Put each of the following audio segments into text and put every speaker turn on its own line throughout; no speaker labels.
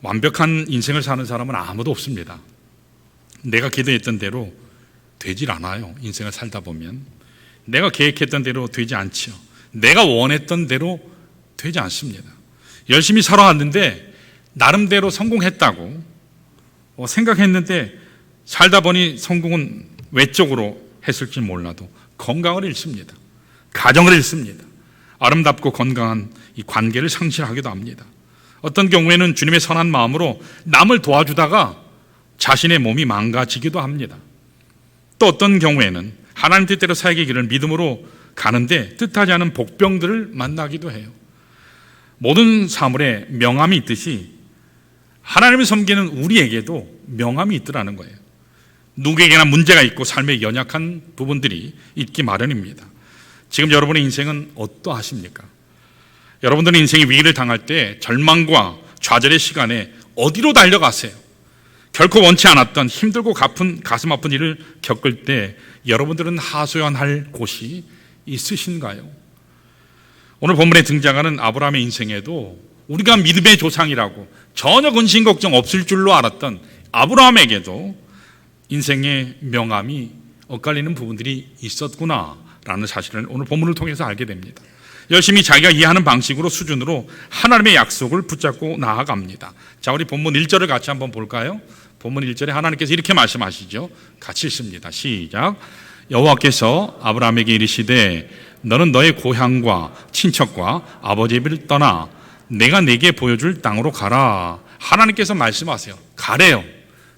완벽한 인생을 사는 사람은 아무도 없습니다. 내가 기도했던 대로 되질 않아요. 인생을 살다 보면 내가 계획했던 대로 되지 않지요. 내가 원했던 대로 되지 않습니다. 열심히 살아왔는데 나름대로 성공했다고 생각했는데 살다 보니 성공은 외적으로 했을지 몰라도 건강을 잃습니다. 가정을 잃습니다. 아름답고 건강한 이 관계를 상실하기도 합니다. 어떤 경우에는 주님의 선한 마음으로 남을 도와주다가 자신의 몸이 망가지기도 합니다. 또 어떤 경우에는 하나님 뜻대로 사역의 길을 믿음으로 가는데 뜻하지 않은 복병들을 만나기도 해요. 모든 사물에 명함이 있듯이 하나님을 섬기는 우리에게도 명함이 있더라는 거예요. 누구에게나 문제가 있고 삶에 연약한 부분들이 있기 마련입니다. 지금 여러분의 인생은 어떠하십니까? 여러분들은 인생의 위기를 당할 때 절망과 좌절의 시간에 어디로 달려가세요? 결코 원치 않았던 힘들고 가슴 아픈 일을 겪을 때 여러분들은 하소연할 곳이 있으신가요? 오늘 본문에 등장하는 아브라함의 인생에도 우리가 믿음의 조상이라고 전혀 근심 걱정 없을 줄로 알았던 아브라함에게도 인생의 명암이 엇갈리는 부분들이 있었구나라는 사실을 오늘 본문을 통해서 알게 됩니다. 열심히 자기가 이해하는 방식으로 수준으로 하나님의 약속을 붙잡고 나아갑니다. 자, 우리 본문 1절을 같이 한번 볼까요? 본문 1절에 하나님께서 이렇게 말씀하시죠. 같이 읽습니다. 시작. 여호와께서 아브라함에게 이르시되 너는 너의 고향과 친척과 아버지의 집을 떠나 내가 내게 보여줄 땅으로 가라. 하나님께서 말씀하세요. 가래요.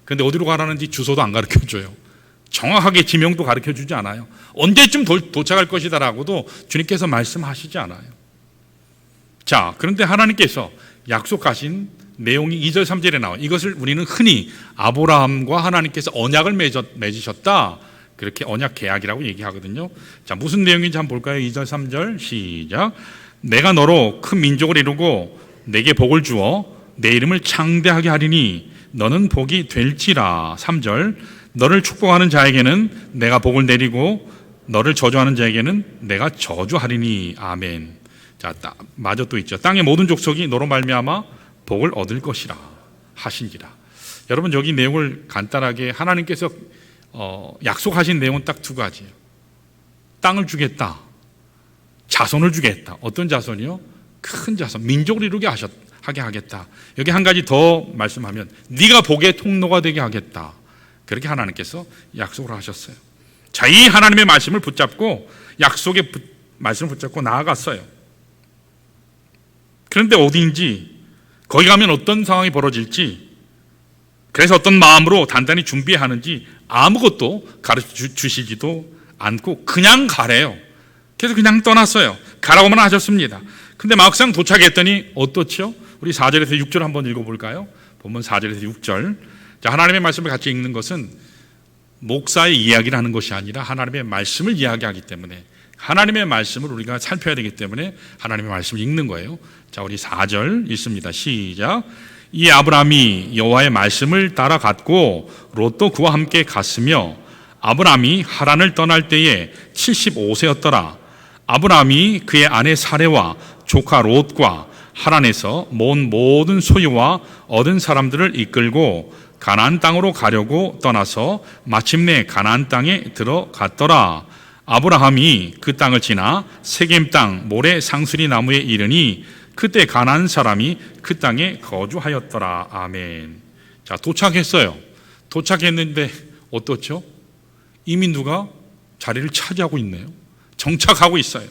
그런데 어디로 가라는지 주소도 안 가르쳐줘요. 정확하게 지명도 가르쳐주지 않아요. 언제쯤 도착할 것이다라고도 주님께서 말씀하시지 않아요. 자, 그런데 하나님께서 약속하신 내용이 2절 3절에 나와요. 이것을 우리는 흔히 아브라함과 하나님께서 언약을 맺으셨다, 그렇게 언약 계약이라고 얘기하거든요. 자, 무슨 내용인지 한번 볼까요? 2절 3절 시작. 내가 너로 큰 민족을 이루고 내게 복을 주어 내 이름을 창대하게 하리니 너는 복이 될지라. 3절. 너를 축복하는 자에게는 내가 복을 내리고 너를 저주하는 자에게는 내가 저주하리니. 아멘. 자, 마저 또 있죠. 땅의 모든 족속이 너로 말미암아 복을 얻을 것이라 하신지라. 여러분, 여기 내용을 간단하게 하나님께서 약속하신 내용은 딱 두 가지예요. 땅을 주겠다, 자손을 주겠다. 어떤 자손이요? 큰 자손, 민족을 이루게 하게 하겠다. 여기 한 가지 더 말씀하면 네가 복의 통로가 되게 하겠다. 그렇게 하나님께서 약속을 하셨어요. 자, 이 하나님의 말씀을 붙잡고 약속의 말씀을 붙잡고 나아갔어요. 그런데 어디인지, 거기 가면 어떤 상황이 벌어질지, 그래서 어떤 마음으로 단단히 준비해야 하는지 아무것도 가르쳐 주시지도 않고 그냥 가래요. 그래서 그냥 떠났어요. 가라고만 하셨습니다. 근데 막상 도착했더니 어떻죠? 우리 4절에서 6절 한번 읽어볼까요? 본문 4절에서 6절. 자, 하나님의 말씀을 같이 읽는 것은 목사의 이야기를 하는 것이 아니라 하나님의 말씀을 이야기하기 때문에, 하나님의 말씀을 우리가 살펴야 되기 때문에 하나님의 말씀을 읽는 거예요. 자, 우리 4절 읽습니다. 시작. 이 아브라함이 여호와의 말씀을 따라갔고 롯도 그와 함께 갔으며 아브라함이 하란을 떠날 때에 75세였더라. 아브라함이 그의 아내 사레와 조카 롯과 하란에서 모은 모든 소유와 얻은 사람들을 이끌고 가나안 땅으로 가려고 떠나서 마침내 가나안 땅에 들어갔더라. 아브라함이 그 땅을 지나 세겜 땅 모래 상수리 나무에 이르니 그때 가나안 사람이 그 땅에 거주하였더라. 아멘. 자, 도착했어요. 도착했는데 어떻죠? 이미 누가 자리를 차지하고 있네요. 정착하고 있어요.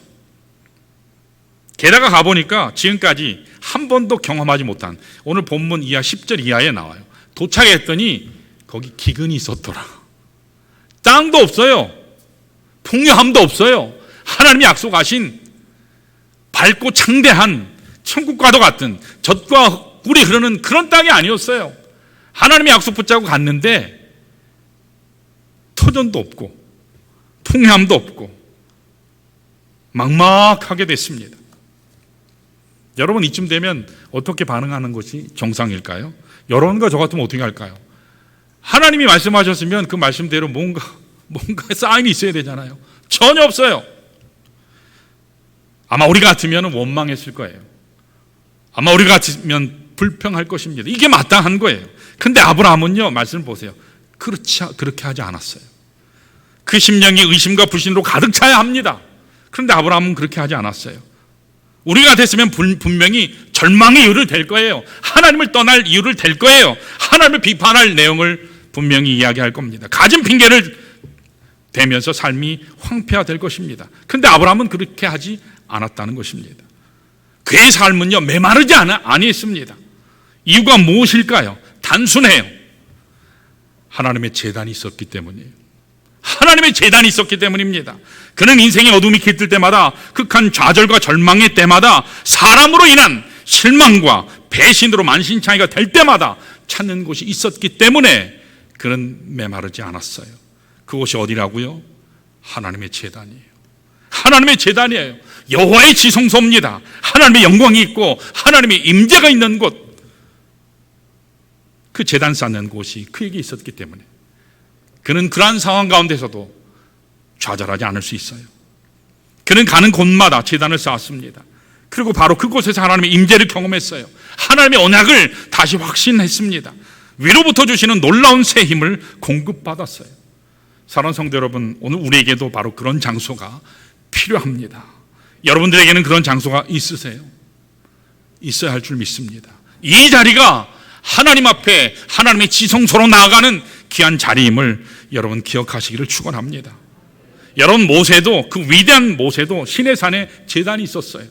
게다가 가보니까 지금까지 한 번도 경험하지 못한, 오늘 본문 이하 10절 이하에 나와요. 도착했더니 거기 기근이 있었더라. 땅도 없어요. 풍요함도 없어요. 하나님이 약속하신 밝고 창대한 천국과도 같은 젖과 꿀이 흐르는 그런 땅이 아니었어요. 하나님의 약속 붙잡고 갔는데 터전도 없고 풍요함도 없고 막막하게 됐습니다. 여러분, 이쯤 되면 어떻게 반응하는 것이 정상일까요? 여러분과 저 같으면 어떻게 할까요? 하나님이 말씀하셨으면 그 말씀대로 뭔가 사인이 있어야 되잖아요. 전혀 없어요. 아마 우리 같으면 원망했을 거예요. 아마 우리 같으면 불평할 것입니다. 이게 마땅한 거예요. 근데 아브라함은요, 말씀을 보세요. 그렇게 하지 않았어요. 그 심령이 의심과 불신으로 가득 차야 합니다. 그런데 아브라함은 그렇게 하지 않았어요. 우리가 됐으면 분명히 절망의 이유를 댈 거예요. 하나님을 떠날 이유를 댈 거예요. 하나님을 비판할 내용을 분명히 이야기할 겁니다. 가진 핑계를 대면서 삶이 황폐화될 것입니다. 그런데 아브라함은 그렇게 하지 않았다는 것입니다. 그의 삶은요, 메마르지 아니했습니다. 이유가 무엇일까요? 단순해요. 하나님의 제단이 있었기 때문이에요. 하나님의 제단이 있었기 때문입니다. 그는 인생의 어둠이 깃들 때마다, 극한 좌절과 절망의 때마다, 사람으로 인한 실망과 배신으로 만신창이가 될 때마다 찾는 곳이 있었기 때문에 그는 메마르지 않았어요. 그곳이 어디라고요? 하나님의 제단이에요. 하나님의 제단이에요. 여호와의 지성소입니다. 하나님의 영광이 있고 하나님의 임재가 있는 곳, 그 제단 쌓는 곳이 그에게 있었기 때문에 그는 그러한 상황 가운데서도 좌절하지 않을 수 있어요. 그는 가는 곳마다 제단을 쌓았습니다. 그리고 바로 그곳에서 하나님의 임재를 경험했어요. 하나님의 언약을 다시 확신했습니다. 위로부터 주시는 놀라운 새 힘을 공급받았어요. 사랑하는 성도 여러분, 오늘 우리에게도 바로 그런 장소가 필요합니다. 여러분들에게는 그런 장소가 있으세요? 있어야 할 줄 믿습니다. 이 자리가 하나님 앞에 하나님의 지성소로 나아가는 귀한 자리임을 여러분 기억하시기를 축원합니다. 여러분, 모세도, 그 위대한 모세도 시내산에 제단이 있었어요.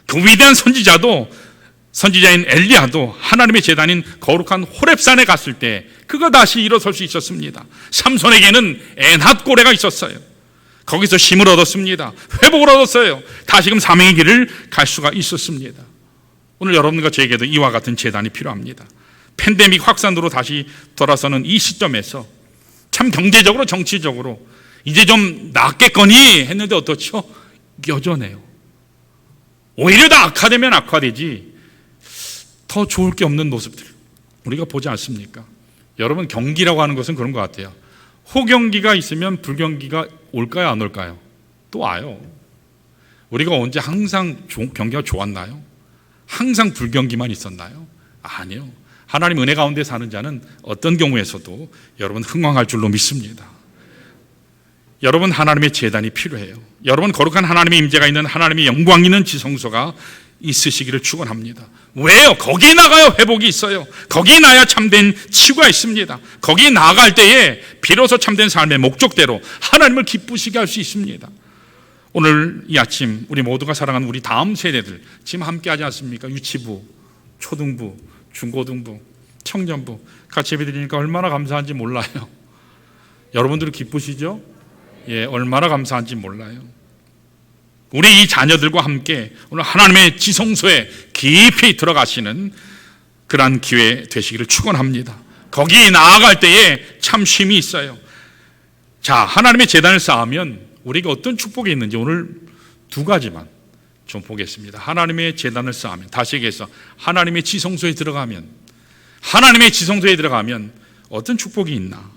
그 위대한 선지자인 엘리야도 하나님의 제단인 거룩한 호렙산에 갔을 때 그가 다시 일어설 수 있었습니다. 삼손에게는 엔핫고레가 있었어요. 거기서 힘을 얻었습니다. 회복을 얻었어요. 다시금 사명의 길을 갈 수가 있었습니다. 오늘 여러분과 저에게도 이와 같은 제단이 필요합니다. 팬데믹 확산으로 다시 돌아서는 이 시점에서 참 경제적으로 정치적으로 이제 좀 낫겠거니 했는데 어떻죠? 여전해요. 오히려 더 악화되면 악화되지 더 좋을 게 없는 모습들 우리가 보지 않습니까? 여러분, 경기라고 하는 것은 그런 것 같아요. 호경기가 있으면 불경기가 올까요, 안 올까요? 또 와요. 우리가 언제 항상 경기가 좋았나요? 항상 불경기만 있었나요? 아니요. 하나님 은혜 가운데 사는 자는 어떤 경우에서도 여러분 흥왕할 줄로 믿습니다. 여러분, 하나님의 제단이 필요해요. 여러분, 거룩한 하나님의 임재가 있는, 하나님의 영광 있는 지성소가 있으시기를 축원합니다. 왜요? 거기에 나가야 회복이 있어요. 거기에 나야 참된 치유가 있습니다. 거기에 나아갈 때에 비로소 참된 삶의 목적대로 하나님을 기쁘시게 할 수 있습니다. 오늘 이 아침 우리 모두가 사랑하는 우리 다음 세대들 지금 함께 하지 않습니까? 유치부, 초등부, 중고등부, 청년부 같이 예배드리니까 얼마나 감사한지 몰라요. 여러분들은 기쁘시죠? 예, 얼마나 감사한지 몰라요. 우리 이 자녀들과 함께 오늘 하나님의 지성소에 깊이 들어가시는 그러한 기회 되시기를 축원합니다. 거기에 나아갈 때에 참 쉼이 있어요. 자, 하나님의 제단을 쌓으면 우리가 어떤 축복이 있는지 오늘 두 가지만 좀 보겠습니다. 하나님의 제단을 쌓으면, 다시 얘기해서 하나님의 지성소에 들어가면, 하나님의 지성소에 들어가면 어떤 축복이 있나?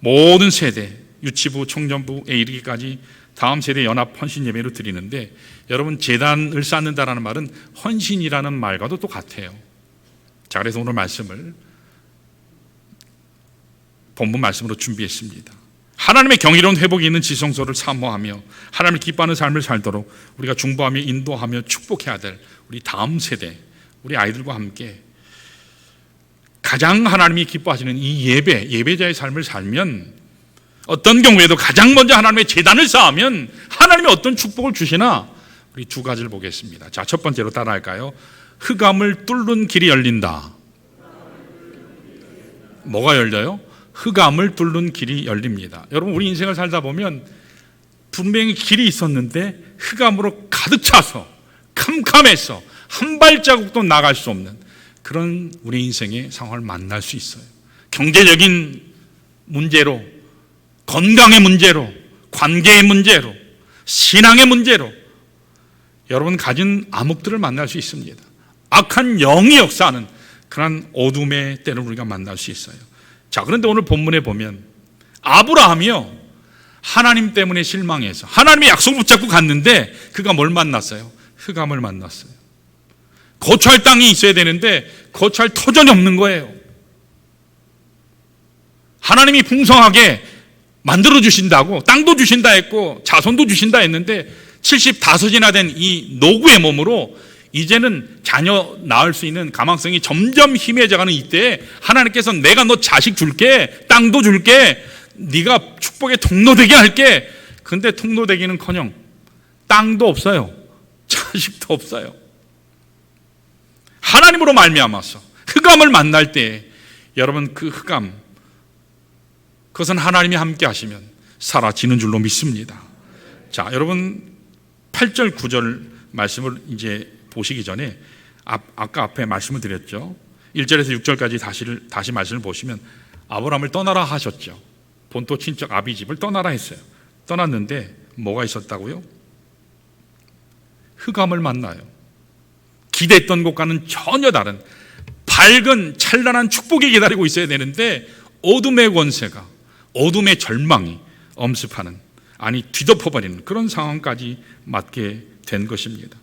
모든 세대, 유치부, 청년부에 이르기까지 다음 세대 연합 헌신 예배로 드리는데, 여러분, 제단을 쌓는다라는 말은 헌신이라는 말과도 똑같아요. 자, 그래서 오늘 말씀을 본문 말씀으로 준비했습니다. 하나님의 경이로운 회복이 있는 지성소를 사모하며 하나님을 기뻐하는 삶을 살도록 우리가 중보하며 인도하며 축복해야 될 우리 다음 세대, 우리 아이들과 함께 가장 하나님이 기뻐하시는 이 예배자의 삶을 살면, 어떤 경우에도 가장 먼저 하나님의 제단을 쌓으면 하나님이 어떤 축복을 주시나, 우리 두 가지를 보겠습니다. 자, 첫 번째로 따라할까요? 흑암을 뚫는 길이 열린다. 뭐가 열려요? 흑암을 뚫는 길이 열립니다. 여러분, 우리 인생을 살다 보면 분명히 길이 있었는데 흑암으로 가득 차서 캄캄해서 한 발자국도 나갈 수 없는 그런 우리 인생의 상황을 만날 수 있어요. 경제적인 문제로, 건강의 문제로, 관계의 문제로, 신앙의 문제로 여러분 가진 암흑들을 만날 수 있습니다. 악한 영이 역사하는 그런 어둠의 때를 우리가 만날 수 있어요. 자, 그런데 오늘 본문에 보면 아브라함이요, 하나님 때문에 실망해서 하나님의 약속을 붙잡고 갔는데 그가 뭘 만났어요? 흑암을 만났어요. 거처할 땅이 있어야 되는데 거처할 터전이 없는 거예요. 하나님이 풍성하게 만들어 주신다고, 땅도 주신다 했고 자손도 주신다 했는데 75이나 된 이 노구의 몸으로 이제는 자녀 낳을 수 있는 가망성이 점점 희미해져가는 이때에 하나님께서 내가 너 자식 줄게, 땅도 줄게, 네가 축복의 통로되게 할게. 근데 통로되기는커녕 땅도 없어요, 자식도 없어요. 하나님으로 말미암아서 흑암을 만날 때 여러분, 그 흑암, 그것은 하나님이 함께 하시면 사라지는 줄로 믿습니다. 자, 여러분 8절 9절 말씀을 이제 보시기 전에 아까 앞에 말씀을 드렸죠. 1절에서 6절까지 다시 말씀을 보시면 아브라함을 떠나라 하셨죠. 본토 친척 아비집을 떠나라 했어요. 떠났는데 뭐가 있었다고요? 흑암을 만나요. 기대했던 곳과는 전혀 다른 밝은 찬란한 축복이 기다리고 있어야 되는데 어둠의 권세가, 어둠의 절망이 엄습하는, 아니 뒤덮어버리는 그런 상황까지 맞게 된 것입니다.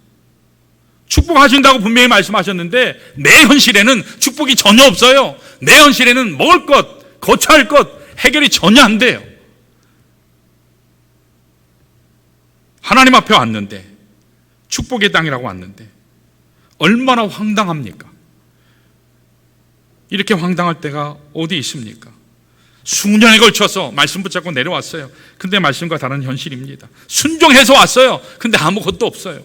축복하신다고 분명히 말씀하셨는데 내 현실에는 축복이 전혀 없어요. 내 현실에는 먹을 것, 거처할 것 해결이 전혀 안 돼요. 하나님 앞에 왔는데, 축복의 땅이라고 왔는데 얼마나 황당합니까? 이렇게 황당할 때가 어디 있습니까? 수년에 걸쳐서 말씀 붙잡고 내려왔어요. 근데 말씀과 다른 현실입니다. 순종해서 왔어요. 근데 아무것도 없어요.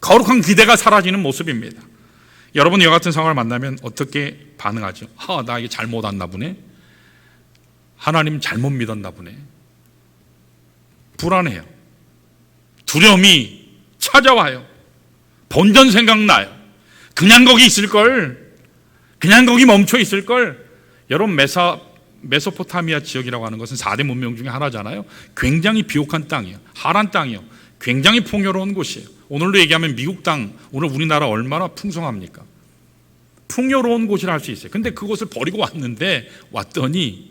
거룩한 기대가 사라지는 모습입니다. 여러분, 이와 같은 상황을 만나면 어떻게 반응하죠? 나 이게 잘못 왔나 보네, 하나님 잘못 믿었나 보네. 불안해요. 두려움이 찾아와요. 본전 생각나요. 그냥 거기 있을걸, 그냥 거기 멈춰 있을걸. 여러분, 메소포타미아 지역이라고 하는 것은 4대 문명 중에 하나잖아요. 굉장히 비옥한 땅이에요. 하란 땅이에요. 굉장히 풍요로운 곳이에요. 오늘로 얘기하면 미국 땅, 오늘 우리나라 얼마나 풍성합니까? 풍요로운 곳이라 할 수 있어요. 근데 그곳을 버리고 왔더니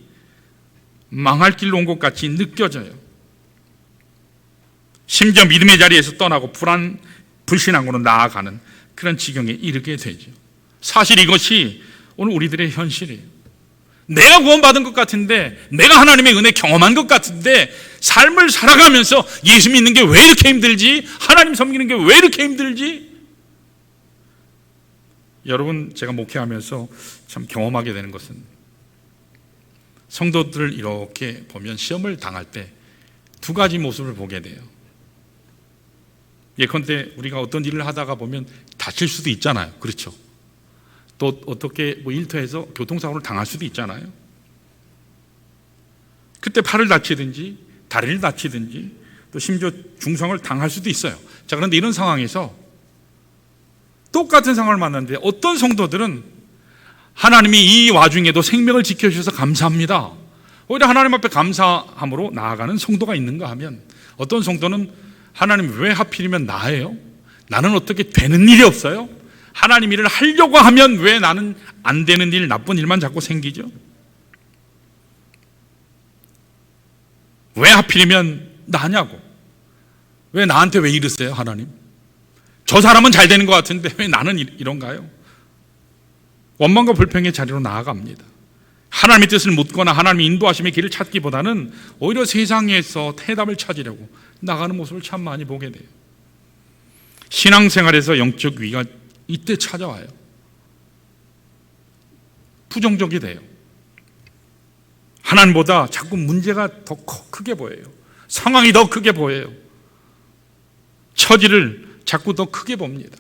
망할 길로 온 것 같이 느껴져요. 심지어 믿음의 자리에서 떠나고 불신앙으로 나아가는 그런 지경에 이르게 되죠. 사실 이것이 오늘 우리들의 현실이에요. 내가 구원받은 것 같은데, 내가 하나님의 은혜 경험한 것 같은데, 삶을 살아가면서 예수 믿는 게 왜 이렇게 힘들지? 하나님 섬기는 게 왜 이렇게 힘들지? 여러분, 제가 목회하면서 참 경험하게 되는 것은, 성도들을 이렇게 보면 시험을 당할 때 두 가지 모습을 보게 돼요. 예컨대 우리가 어떤 일을 하다가 보면 다칠 수도 있잖아요. 그렇죠? 또 어떻게 일터에서 교통사고를 당할 수도 있잖아요. 그때 팔을 다치든지 다리를 다치든지 또 심지어 중상을 당할 수도 있어요. 자, 그런데 이런 상황에서 똑같은 상황을 만났는데 어떤 성도들은 하나님이 이 와중에도 생명을 지켜주셔서 감사합니다, 오히려 하나님 앞에 감사함으로 나아가는 성도가 있는가 하면, 어떤 성도는 하나님 왜 하필이면 나예요? 나는 어떻게 되는 일이 없어요? 하나님 일을 하려고 하면 왜 나는 안 되는 일, 나쁜 일만 자꾸 생기죠? 왜 하필이면 나냐고. 왜 나한테 왜 이러세요, 하나님? 저 사람은 잘 되는 것 같은데 왜 나는 이런가요? 원망과 불평의 자리로 나아갑니다. 하나님의 뜻을 묻거나 하나님의 인도하심의 길을 찾기보다는 오히려 세상에서 해답을 찾으려고 나가는 모습을 참 많이 보게 돼요. 신앙생활에서 영적 위기가 이때 찾아와요. 부정적이 돼요. 하나님보다 자꾸 문제가 더 크게 보여요. 상황이 더 크게 보여요. 처지를 자꾸 더 크게 봅니다.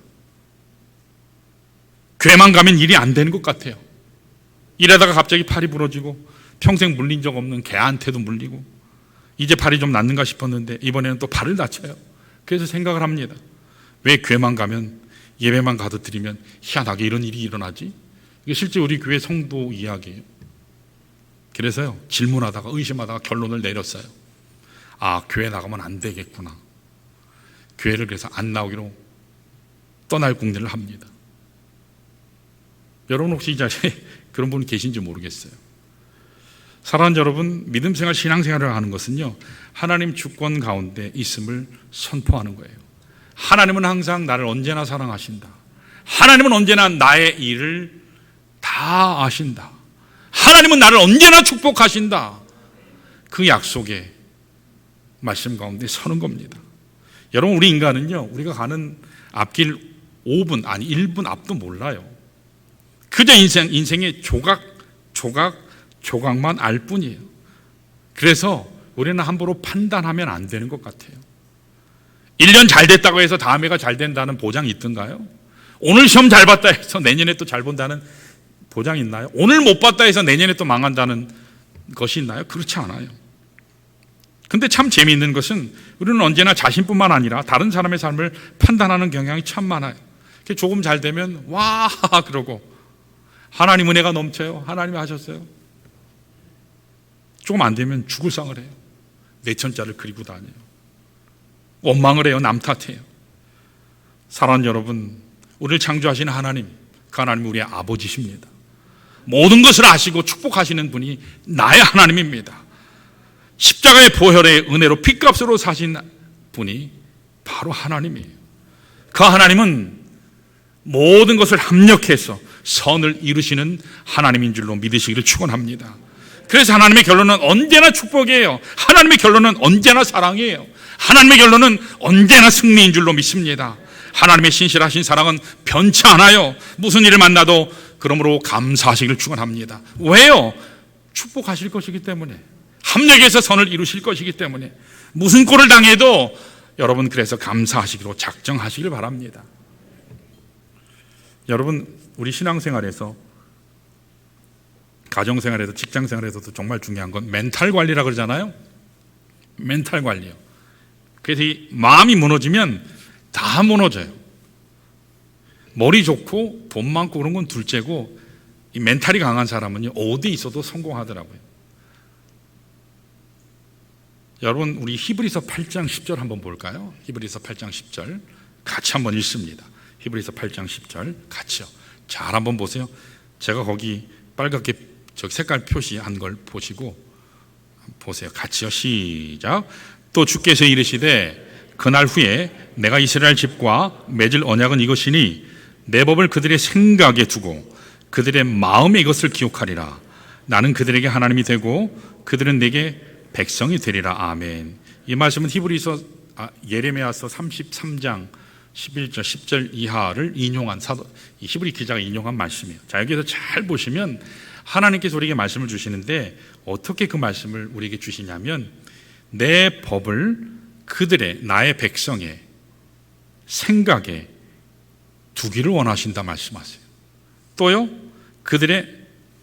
교회만 가면 일이 안 되는 것 같아요. 일하다가 갑자기 팔이 부러지고, 평생 물린 적 없는 개한테도 물리고, 이제 팔이 좀 낫는가 싶었는데 이번에는 또 팔을 다쳐요. 그래서 생각을 합니다. 왜 교회만 가면, 예배만 가도 드리면 희한하게 이런 일이 일어나지? 이게 실제 우리 교회 성도 이야기예요. 그래서요, 질문하다가 의심하다가 결론을 내렸어요. 교회 나가면 안 되겠구나. 교회를 그래서 안 나오기로 떠날 궁리를 합니다. 여러분, 혹시 이 자리에 그런 분 계신지 모르겠어요. 사랑하는 여러분, 믿음생활, 신앙생활을 하는 것은요, 하나님 주권 가운데 있음을 선포하는 거예요. 하나님은 항상 나를 언제나 사랑하신다. 하나님은 언제나 나의 일을 다 아신다. 하나님은 나를 언제나 축복하신다. 그 약속의 말씀 가운데 서는 겁니다. 여러분, 우리 인간은요, 우리가 가는 앞길 5분 아니 1분 앞도 몰라요. 그저 인생의 조각만 알 뿐이에요. 그래서 우리는 함부로 판단하면 안 되는 것 같아요. 1년 잘 됐다고 해서 다음 해가 잘 된다는 보장이 있던가요? 오늘 시험 잘 봤다 해서 내년에 또 잘 본다는 보장이 있나요? 오늘 못 봤다 해서 내년에 또 망한다는 것이 있나요? 그렇지 않아요. 근데 참 재미있는 것은 우리는 언제나 자신뿐만 아니라 다른 사람의 삶을 판단하는 경향이 참 많아요. 조금 잘 되면 와 그러고 하나님 은혜가 넘쳐요. 하나님이 하셨어요. 조금 안 되면 죽을 상을 해요. 내천자를 그리고 다녀요. 원망을 해요. 남 탓해요. 사랑하는 여러분, 우리를 창조하신 하나님, 그 하나님이 우리의 아버지십니다. 모든 것을 아시고 축복하시는 분이 나의 하나님입니다. 십자가의 보혈의 은혜로 핏값으로 사신 분이 바로 하나님이에요. 그 하나님은 모든 것을 합력해서 선을 이루시는 하나님인 줄로 믿으시기를 축원합니다. 그래서 하나님의 결론은 언제나 축복이에요. 하나님의 결론은 언제나 사랑이에요. 하나님의 결론은 언제나 승리인 줄로 믿습니다. 하나님의 신실하신 사랑은 변치 않아요. 무슨 일을 만나도 그러므로 감사하시기를 축원합니다. 왜요? 축복하실 것이기 때문에, 합력해서 선을 이루실 것이기 때문에, 무슨 꼴을 당해도 여러분 그래서 감사하시기로 작정하시길 바랍니다. 여러분, 우리 신앙생활에서, 가정생활에서, 직장생활에서도 정말 중요한 건 멘탈 관리라 그러잖아요. 멘탈 관리요. 그래서 이 마음이 무너지면 다 무너져요. 머리 좋고 돈 많고 그런 건 둘째고, 이 멘탈이 강한 사람은요, 어디 있어도 성공하더라고요. 여러분, 우리 히브리서 8장 10절 한번 볼까요? 히브리서 8장 10절 같이 한번 읽습니다. 히브리서 8장 10절 같이요. 잘 한번 보세요. 제가 거기 빨갛게 저 색깔 표시한 걸 보시고 보세요. 같이요. 시작. 또 주께서 이르시되 그날 후에 내가 이스라엘 집과 맺을 언약은 이것이니 내 법을 그들의 생각에 두고 그들의 마음에 이것을 기억하리라. 나는 그들에게 하나님이 되고 그들은 내게 백성이 되리라. 아멘. 이 말씀은 예레미야서 33장 11절 10절 이하를 인용한 이 히브리 기자가 인용한 말씀이에요. 자, 여기서 잘 보시면 하나님께서 우리에게 말씀을 주시는데 어떻게 그 말씀을 우리에게 주시냐면 내 법을 그들의, 나의 백성의 생각에 두기를 원하신다 말씀하세요. 또요, 그들의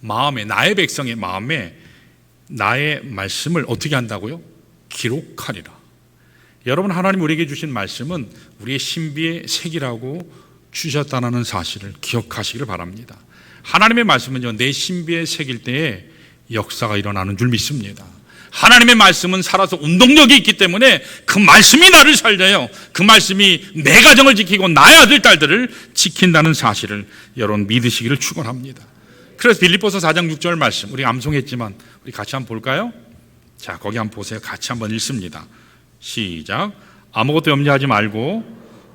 마음에, 나의 백성의 마음에 나의 말씀을 어떻게 한다고요? 기록하리라. 여러분, 하나님 우리에게 주신 말씀은 우리의 신비의 색이라고 주셨다는 사실을 기억하시기를 바랍니다. 하나님의 말씀은요, 내 신비의 색일 때에 역사가 일어나는 줄 믿습니다. 하나님의 말씀은 살아서 운동력이 있기 때문에 그 말씀이 나를 살려요. 그 말씀이 내 가정을 지키고 나의 아들, 딸들을 지킨다는 사실을 여러분 믿으시기를 축원합니다. 그래서 빌립보서 4장 6절 말씀, 우리 암송했지만 우리 같이 한번 볼까요? 자, 거기 한번 보세요. 같이 한번 읽습니다. 시작. 아무것도 염려하지 말고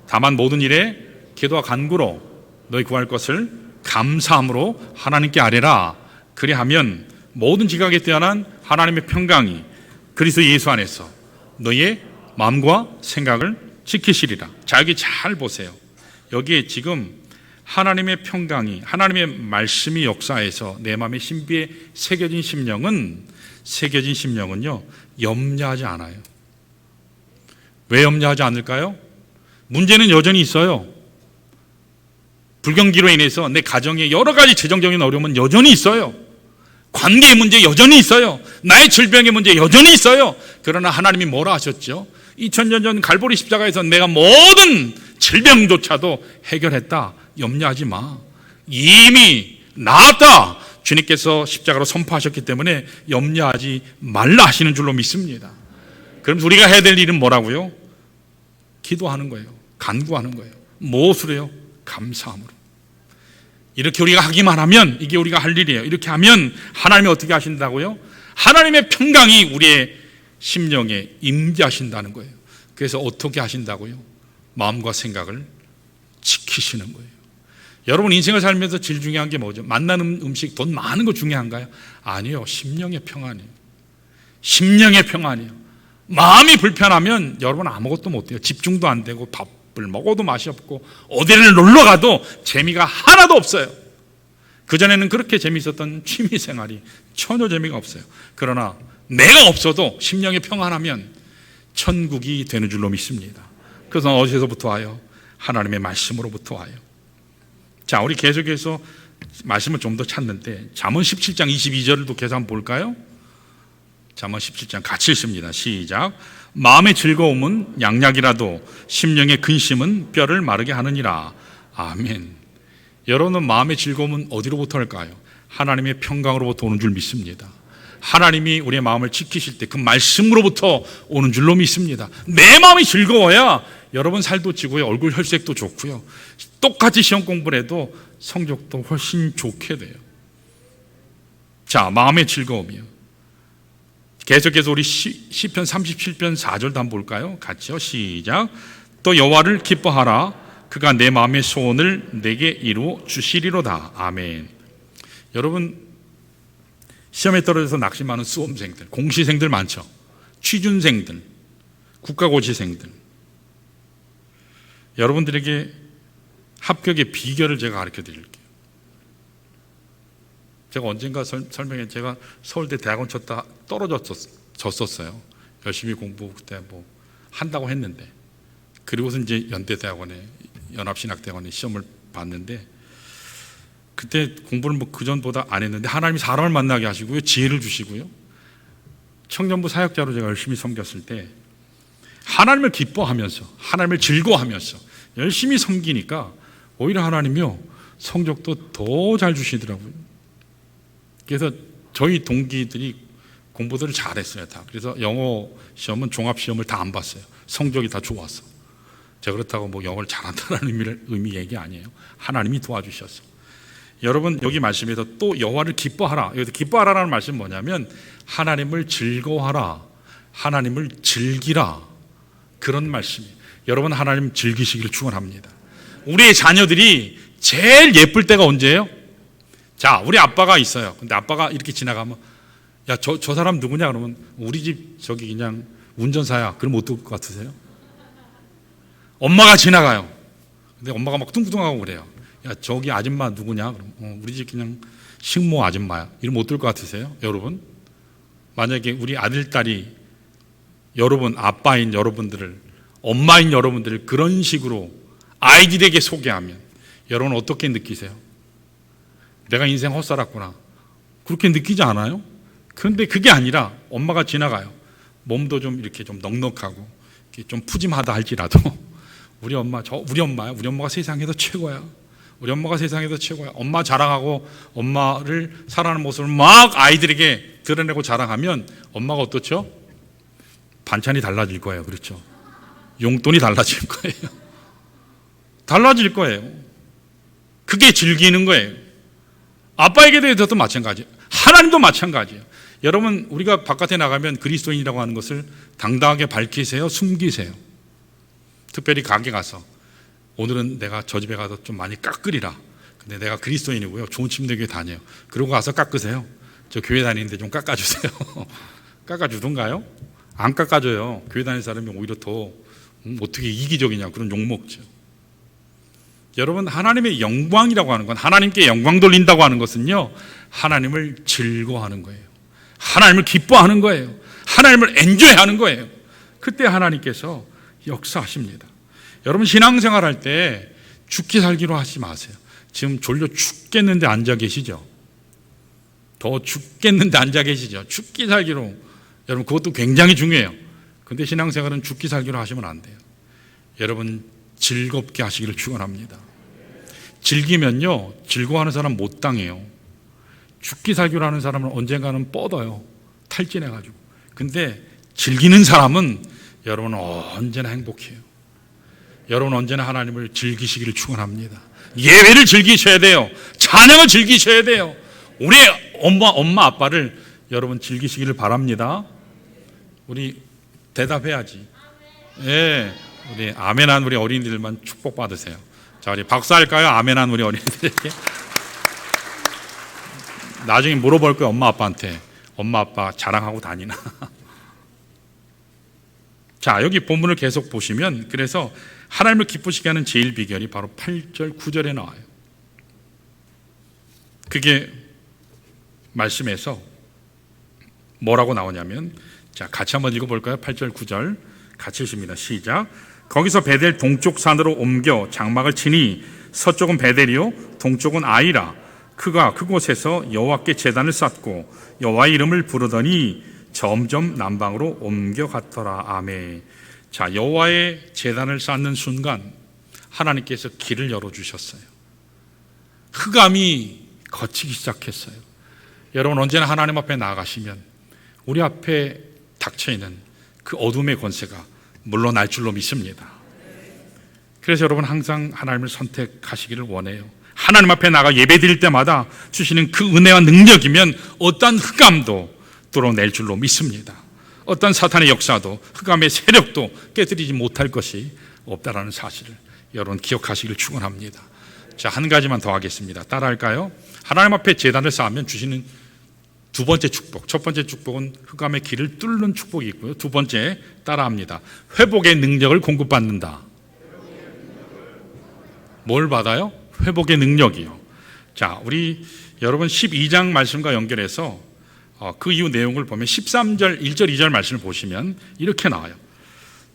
다만 모든 일에 기도와 간구로 너희 구할 것을 감사함으로 하나님께 아뢰라. 그리하면 모든 지각에 뛰어난 하나님의 평강이 그리스도 예수 안에서 너희의 마음과 생각을 지키시리라. 자, 여기 잘 보세요. 여기에 지금 하나님의 평강이, 하나님의 말씀이 역사해서 내 마음에 신비에 새겨진 심령은요, 염려하지 않아요. 왜 염려하지 않을까요? 문제는 여전히 있어요. 불경기로 인해서 내 가정에 여러 가지 재정적인 어려움은 여전히 있어요. 관계의 문제 여전히 있어요. 나의 질병의 문제 여전히 있어요. 그러나 하나님이 뭐라 하셨죠? 2000년 전 갈보리 십자가에서 내가 모든 질병조차도 해결했다. 염려하지 마. 이미 나았다. 주님께서 십자가로 선포하셨기 때문에 염려하지 말라 하시는 줄로 믿습니다. 그럼 우리가 해야 될 일은 뭐라고요? 기도하는 거예요. 간구하는 거예요. 무엇으로요? 감사함으로. 이렇게 우리가 하기만 하면 이게 우리가 할 일이에요. 이렇게 하면 하나님이 어떻게 하신다고요? 하나님의 평강이 우리의 심령에 임재하신다는 거예요. 그래서 어떻게 하신다고요? 마음과 생각을 지키시는 거예요. 여러분 인생을 살면서 제일 중요한 게 뭐죠? 만나는 음식, 돈 많은 거 중요한가요? 아니요. 심령의 평안이에요. 심령의 평안이에요. 마음이 불편하면 여러분 아무것도 못 해요. 집중도 안 되고 밥을 먹어도 맛이 없고 어디를 놀러 가도 재미가 하나도 없어요. 그전에는 그렇게 재미있었던 취미생활이 전혀 재미가 없어요. 그러나 내가 없어도 심령이 평안하면 천국이 되는 줄로 믿습니다. 그래서 어디서부터 와요? 하나님의 말씀으로부터 와요. 자, 우리 계속해서 말씀을 좀 더 찾는데 잠언 17장 22절도 계속 한번 볼까요? 잠언 17장 같이 읽습니다. 시작. 마음의 즐거움은 양약이라도 심령의 근심은 뼈를 마르게 하느니라. 아멘. 여러분은 마음의 즐거움은 어디로부터 할까요? 하나님의 평강으로부터 오는 줄 믿습니다. 하나님이 우리의 마음을 지키실 때 그 말씀으로부터 오는 줄로 믿습니다. 내 마음이 즐거워야 여러분 살도 찌고요, 얼굴 혈색도 좋고요, 똑같이 시험 공부를 해도 성적도 훨씬 좋게 돼요. 자, 마음의 즐거움이요. 계속해서 우리 시편 37편 4절도 한번 볼까요? 같이요. 시작. 또 여호와를 기뻐하라. 그가 내 마음의 소원을 내게 이루어 주시리로다. 아멘. 여러분, 시험에 떨어져서 낙심하는 수험생들, 공시생들 많죠. 취준생들, 국가고시생들. 여러분들에게 합격의 비결을 제가 가르쳐 드릴게요. 제가 언젠가 설명해, 제가 서울대 대학원 쳤다 떨어졌었어요. 열심히 공부 그때 뭐 한다고 했는데, 그리고서 이제 연대대학원에, 연합신학대학원에 시험을 봤는데, 그때 공부를 뭐 그전보다 안 했는데 하나님이 사람을 만나게 하시고요, 지혜를 주시고요, 청년부 사역자로 제가 열심히 섬겼을 때 하나님을 기뻐하면서, 하나님을 즐거워하면서 열심히 섬기니까 오히려 하나님이요, 성적도 더 잘 주시더라고요. 그래서 저희 동기들이 공부들을 잘했어요, 다. 그래서 영어 시험은 종합시험을 다 안 봤어요. 성적이 다 좋았어. 제가 그렇다고 뭐 영어를 잘한다는 의미 얘기 아니에요. 하나님이 도와주셨어. 여러분, 여기 말씀에서 또 여호와를 기뻐하라. 여기서 기뻐하라라는 말씀은 뭐냐면 하나님을 즐거워하라, 하나님을 즐기라, 그런 말씀이에요. 여러분, 하나님 즐기시기를 축원합니다. 우리의 자녀들이 제일 예쁠 때가 언제예요? 자, 우리 아빠가 있어요. 근데 아빠가 이렇게 지나가면, 야, 저 사람 누구냐? 그러면 우리 집 저기 그냥 운전사야. 그럼 어떨 것 같으세요? 엄마가 지나가요. 근데 엄마가 막 뚱뚱하고 그래요. 야, 저기 아줌마 누구냐? 그럼 우리 집 그냥 식모 아줌마야. 이러면 어떨 것 같으세요? 여러분, 만약에 우리 아들, 딸이 여러분, 아빠인 여러분들을, 엄마인 여러분들을 그런 식으로 아이들에게 소개하면 여러분 어떻게 느끼세요? 내가 인생 헛살았구나, 그렇게 느끼지 않아요? 그런데 그게 아니라 엄마가 지나가요. 몸도 좀 이렇게 좀 넉넉하고 이렇게 좀 푸짐하다 할지라도 우리 엄마, 우리 엄마야. 우리 엄마가 세상에서 최고야. 우리 엄마가 세상에서 최고야. 엄마 자랑하고 엄마를 사랑하는 모습을 막 아이들에게 드러내고 자랑하면 엄마가 어떻죠? 반찬이 달라질 거예요. 그렇죠? 용돈이 달라질 거예요. 달라질 거예요. 그게 즐기는 거예요. 아빠에게 대해서도 마찬가지예요. 하나님도 마찬가지예요. 여러분, 우리가 바깥에 나가면 그리스도인이라고 하는 것을 당당하게 밝히세요? 숨기세요? 특별히 가게 가서 오늘은 내가 저 집에 가서 좀 많이 깎으리라. 근데 내가 그리스도인이고요, 좋은 침대교회 다녀요. 그러고 가서 깎으세요? 저 교회 다니는데 좀 깎아주세요. 깎아주던가요? 안 깎아줘요. 교회 다니는 사람이 오히려 더 어떻게 이기적이냐, 그런 욕먹죠. 여러분, 하나님의 영광이라고 하는 건, 하나님께 영광 돌린다고 하는 것은요, 하나님을 즐거워하는 거예요. 하나님을 기뻐하는 거예요. 하나님을 엔조이하는 거예요. 그때 하나님께서 역사하십니다. 여러분, 신앙생활 할 때 죽기 살기로 하지 마세요. 지금 졸려 죽겠는데 앉아 계시죠? 더 죽겠는데 앉아 계시죠? 죽기 살기로. 여러분, 그것도 굉장히 중요해요. 근데 신앙생활은 죽기 살기로 하시면 안 돼요. 여러분, 즐겁게 하시기를 축원합니다. 즐기면요, 즐거워하는 사람 못 당해요. 죽기 살기로 하는 사람은 언젠가는 뻗어요, 탈진해가지고. 근데 즐기는 사람은 여러분 언제나 행복해요. 여러분 언제나 하나님을 즐기시기를 축원합니다. 예배를 즐기셔야 돼요. 찬양을 즐기셔야 돼요. 우리 엄마 아빠를 여러분 즐기시기를 바랍니다. 우리 대답해야지. 예, 우리 아멘한 우리 어린이들만 축복받으세요. 자, 우리 박수할까요? 아멘한 우리 어린이들에게. 나중에 물어볼 거예요, 엄마 아빠한테. 엄마 아빠 자랑하고 다니나? 자, 여기 본문을 계속 보시면, 그래서 하나님을 기쁘시게 하는 제일 비결이 바로 8절, 9절에 나와요. 그게 말씀에서 뭐라고 나오냐면, 자, 같이 한번 읽어볼까요? 8절, 9절 같이 읽습니다. 시작. 거기서 베델 동쪽 산으로 옮겨 장막을 치니 서쪽은 베델이요 동쪽은 아이라. 그가 그곳에서 여호와께 제단을 쌓고 여호와의 이름을 부르더니 점점 남방으로 옮겨갔더라. 아멘. 자, 여호와의 제단을 쌓는 순간 하나님께서 길을 열어주셨어요. 흑암이 걷히기 시작했어요. 여러분, 언제나 하나님 앞에 나아가시면 우리 앞에 닥쳐있는 그 어둠의 권세가 물러날 줄로 믿습니다. 그래서 여러분, 항상 하나님을 선택하시기를 원해요. 하나님 앞에 나가 예배드릴 때마다 주시는 그 은혜와 능력이면 어떠한 흑암도 뚫어낼 줄로 믿습니다. 어떤 사탄의 역사도 흑암의 세력도 깨뜨리지 못할 것이 없다라는 사실을 여러분 기억하시길 축원합니다. 자, 한 가지만 더 하겠습니다. 따라할까요? 하나님 앞에 제단을 쌓으면 주시는 두 번째 축복. 첫 번째 축복은 흑암의 길을 뚫는 축복이 있고요. 두 번째, 따라합니다. 회복의 능력을 공급받는다. 뭘 받아요? 회복의 능력이요. 자, 우리 여러분 12장 말씀과 연결해서 그 이후 내용을 보면 13절, 1절, 2절 말씀을 보시면 이렇게 나와요.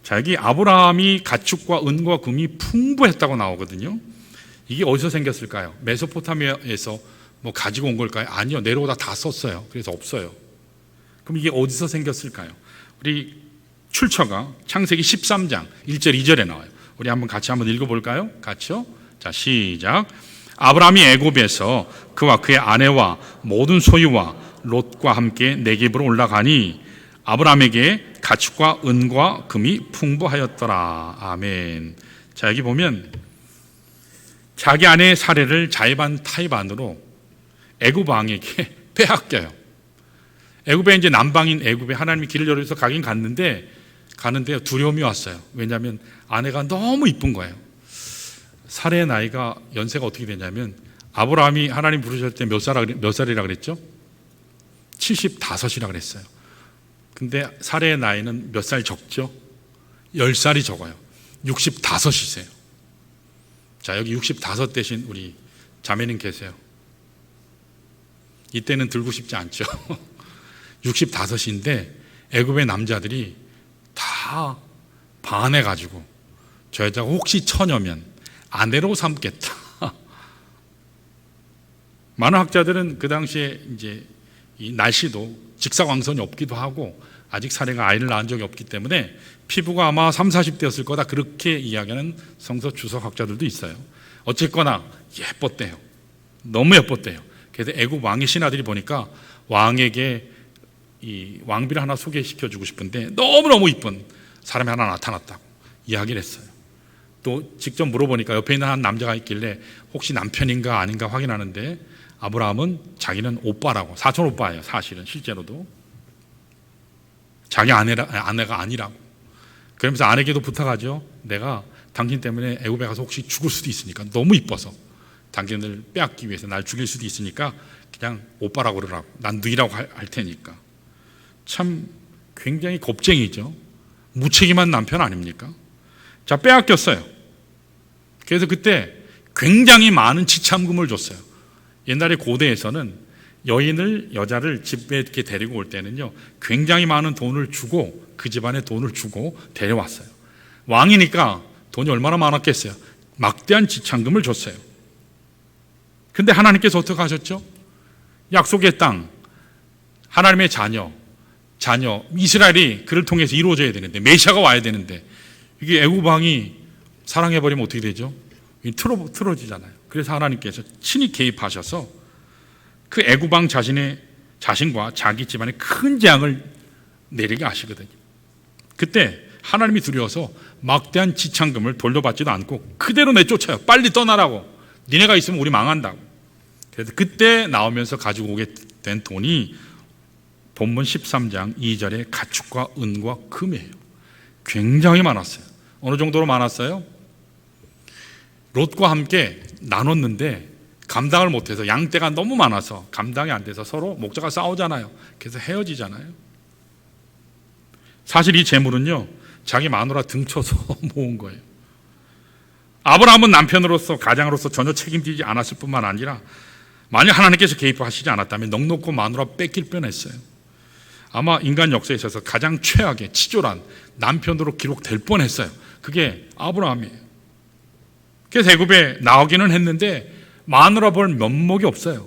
자, 여기 아브라함이 가축과 은과 금이 풍부했다고 나오거든요. 이게 어디서 생겼을까요? 메소포타미아에서 뭐 가지고 온 걸까요? 아니요, 내려오다 다 썼어요. 그래서 없어요. 그럼 이게 어디서 생겼을까요? 우리 출처가 창세기 13장 1절 2절에 나와요. 우리 한번 같이 한번 읽어볼까요? 같이요. 자, 시작. 아브라함이 애굽에서 그와 그의 아내와 모든 소유와 롯과 함께 네겝으로 올라가니 아브라함에게 가축과 은과 금이 풍부하였더라. 아멘. 자, 여기 보면 자기 아내의 사례를 자의반 타의반으로 애굽 왕에게 빼앗겨요. 애굽에 이제 남방인 애굽에 하나님이 길을 열어서 가긴 갔는데 두려움이 왔어요. 왜냐하면 아내가 너무 이쁜 거예요. 사례의 나이가 연세가 어떻게 되냐면 아브라함이 하나님 부르실 때 몇 살이라 그랬죠? 75이라 그랬어요. 근데 사례의 나이는 몇 살 적죠? 10살이 적어요. 65이세요. 자, 여기 65 대신 우리 자매님 계세요. 이때는 들고 싶지 않죠. 65인데 애굽의 남자들이 다 반해가지고 저 여자가 혹시 처녀면 아내로 삼겠다. 많은 학자들은 그 당시에 이제 이 날씨도 직사광선이 없기도 하고 아직 사례가 아이를 낳은 적이 없기 때문에 피부가 아마 30, 40대였을 거다, 그렇게 이야기하는 성서 주석 학자들도 있어요. 어쨌거나 예뻤대요. 너무 예뻤대요. 그래서 애굽 왕의 신하들이 보니까 왕에게 이 왕비를 하나 소개시켜주고 싶은데 너무너무 이쁜 사람이 하나 나타났다고 이야기를 했어요. 또 직접 물어보니까 옆에 있는 한 남자가 있길래 혹시 남편인가 아닌가 확인하는데 아브라함은 자기는 오빠라고, 사촌 오빠예요. 사실은 실제로도 자기 아내가 아니라고. 그러면서 아내에게도 부탁하죠. 내가 당신 때문에 애굽에 가서 혹시 죽을 수도 있으니까, 너무 이뻐서 당신을 빼앗기 위해서 날 죽일 수도 있으니까 그냥 오빠라고 그러라고, 난 너희라고 할 테니까. 참 굉장히 겁쟁이죠. 무책임한 남편 아닙니까? 자, 빼앗겼어요. 그래서 그때 굉장히 많은 지참금을 줬어요. 옛날에 고대에서는 여자를 집에 이렇게 데리고 올 때는요, 굉장히 많은 돈을 주고, 그 집안에 돈을 주고 데려왔어요. 왕이니까 돈이 얼마나 많았겠어요. 막대한 지참금을 줬어요. 근데 하나님께서 어떻게 하셨죠? 약속의 땅, 하나님의 자녀 이스라엘이 그를 통해서 이루어져야 되는데, 메시아가 와야 되는데, 이게 애굽 왕이 사랑해버리면 어떻게 되죠? 틀어지잖아요. 그래서 하나님께서 친히 개입하셔서 그 애굽 왕 자신과 자기 집안에 큰 재앙을 내리게 하시거든요. 그때 하나님이 두려워서 막대한 지참금을 돌려받지도 않고 그대로 내쫓아요. 빨리 떠나라고. 니네가 있으면 우리 망한다고. 그래서 그때 나오면서 가지고 오게 된 돈이 본문 13장 2절에 가축과 은과 금이에요. 굉장히 많았어요. 어느 정도로 많았어요? 롯과 함께 나눴는데 감당을 못해서 양떼가 너무 많아서 감당이 안 돼서 서로 목자가 싸우잖아요. 그래서 헤어지잖아요. 사실 이 재물은요, 자기 마누라 등쳐서 모은 거예요. 아브라함은 남편으로서 가장으로서 전혀 책임지지 않았을 뿐만 아니라 만약 하나님께서 개입하시지 않았다면 넉넉고 마누라 뺏길 뻔했어요. 아마 인간 역사에 있어서 가장 최악의 치졸한 남편으로 기록될 뻔했어요. 그게 아브라함이에요. 그래서 애굽에 나오기는 했는데 마누라 볼 면목이 없어요.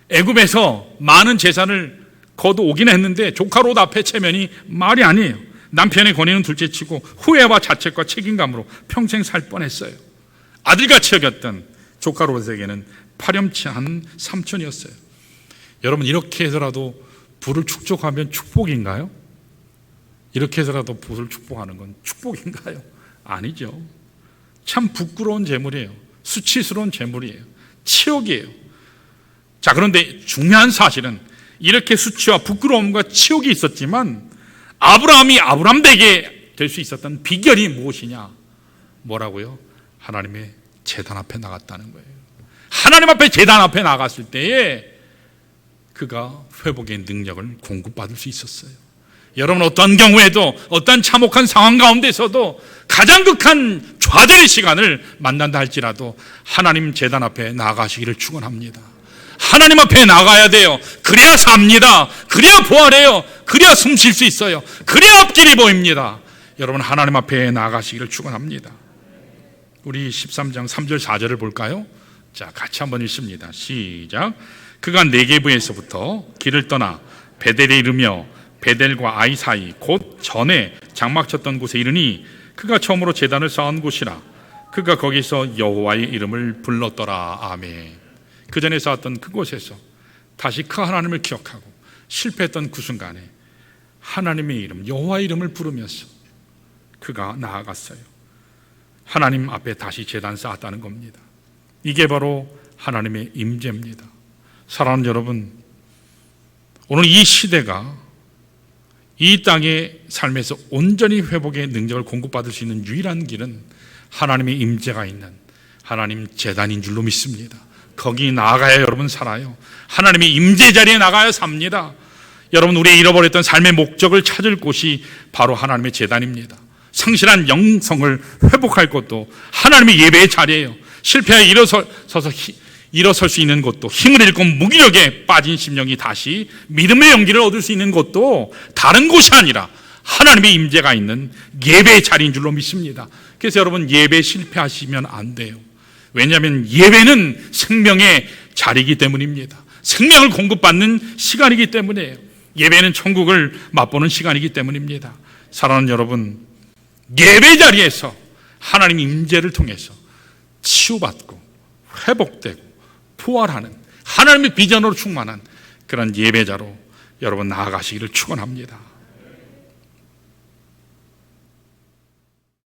애굽에서 많은 재산을 거두오긴 했는데 조카 롯 앞에 체면이 말이 아니에요. 남편의 권위는 둘째치고 후회와 자책과 책임감으로 평생 살 뻔했어요. 아들같이 여겼던 조카 롯에게는 파렴치한 삼촌이었어요. 여러분, 이렇게 해서라도 부를 축적하면 축복인가요? 이렇게 해서라도 부를 축복하는 건 축복인가요? 아니죠. 참 부끄러운 재물이에요. 수치스러운 재물이에요. 치욕이에요. 자, 그런데 중요한 사실은 이렇게 수치와 부끄러움과 치욕이 있었지만 아브라함이 아브라함 되게 될 수 있었던 비결이 무엇이냐? 뭐라고요? 하나님의 제단 앞에 나갔다는 거예요. 하나님 앞에 제단 앞에 나갔을 때에 그가 회복의 능력을 공급받을 수 있었어요. 여러분, 어떤 경우에도 어떤 참혹한 상황 가운데서도 가장 극한 좌절의 시간을 만난다 할지라도 하나님 제단 앞에 나가시기를 축원합니다. 하나님 앞에 나가야 돼요. 그래야 삽니다. 그래야 부활해요. 그래야 숨 쉴 수 있어요. 그래야 앞길이 보입니다. 여러분, 하나님 앞에 나가시기를 축원합니다. 우리 13장 3절 4절을 볼까요? 자, 같이 한번 읽습니다. 시작. 그가 네게브에서부터 길을 떠나 베델에 이르며 베델과 아이 사이 곧 전에 장막 쳤던 곳에 이르니 그가 처음으로 제단을 쌓은 곳이라. 그가 거기서 여호와의 이름을 불렀더라. 아멘. 그 전에 쌓았던 그곳에서 다시 그 하나님을 기억하고 실패했던 그 순간에 하나님의 이름, 여호와의 이름을 부르면서 그가 나아갔어요. 하나님 앞에 다시 제단 쌓았다는 겁니다. 이게 바로 하나님의 임재입니다. 사랑하는 여러분, 오늘 이 시대가 이 땅의 삶에서 온전히 회복의 능력을 공급받을 수 있는 유일한 길은 하나님의 임재가 있는 하나님 제단인 줄로 믿습니다. 거기 나아가야 여러분 살아요. 하나님의 임재 자리에 나가야 삽니다. 여러분, 우리의 잃어버렸던 삶의 목적을 찾을 곳이 바로 하나님의 제단입니다. 성실한 영성을 회복할 것도 하나님의 예배의 자리예요. 실패하여 일어설 수 있는 것도, 힘을 잃고 무기력에 빠진 심령이 다시 믿음의 용기를 얻을 수 있는 것도 다른 곳이 아니라 하나님의 임재가 있는 예배의 자리인 줄로 믿습니다. 그래서 여러분, 예배 실패하시면 안 돼요. 왜냐하면 예배는 생명의 자리이기 때문입니다. 생명을 공급받는 시간이기 때문이에요. 예배는 천국을 맛보는 시간이기 때문입니다. 사랑하는 여러분, 예배 자리에서 하나님 임재를 통해서 치유받고 회복되고 부활하는 하나님의 비전으로 충만한 그런 예배자로 여러분 나아가시기를 축원합니다.